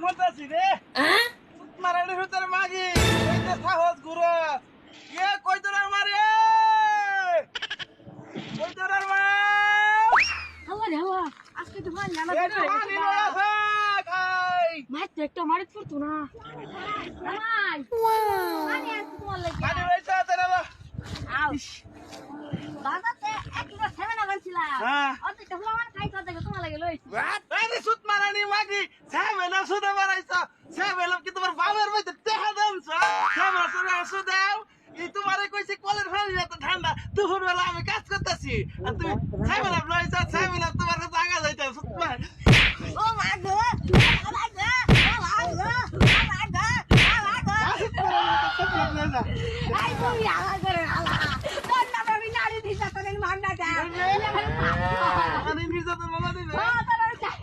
ফলতাছি রে মারানি ভিতরে মাগি এই যে সাহস গুরু এ কই তোর মারে কই তোর মা হাওয়া রে হাওয়া আজকে তো ভাই নানা এই পানি লয়া খাই মাছ তো একটা মারিত পড়তো না ভাই পানি আছে তোমার লাগি পানি হইছে তোর আউ বাজাতে একটা সেভেন আনছিলাম হ্যাঁ অত টহলা মান খাই তো দেখো তোমার লাগি লইছি আরে সুত মারানি মাগি সাবেলা সুদা মারাইছো সাবেলা কি তোমার বাবার মধ্যে দেখা দামছ সাবেলা সুদাও এই তোমারে কইছে কলের পানি এত ঠান্ডা দুপুর বেলা আমি কাজ করতেছি আর তুমি সাবেলা লইছো সাবেলা তোমার কাছে আগা যাইতে সুত মার ও মা গো মা গো মা গো আই তুমি আগা করে আলা তোর না আমি নাড়ি দিছা তোর মান্না যা আমি নিজে তো মামা দিবে ও তোর চাই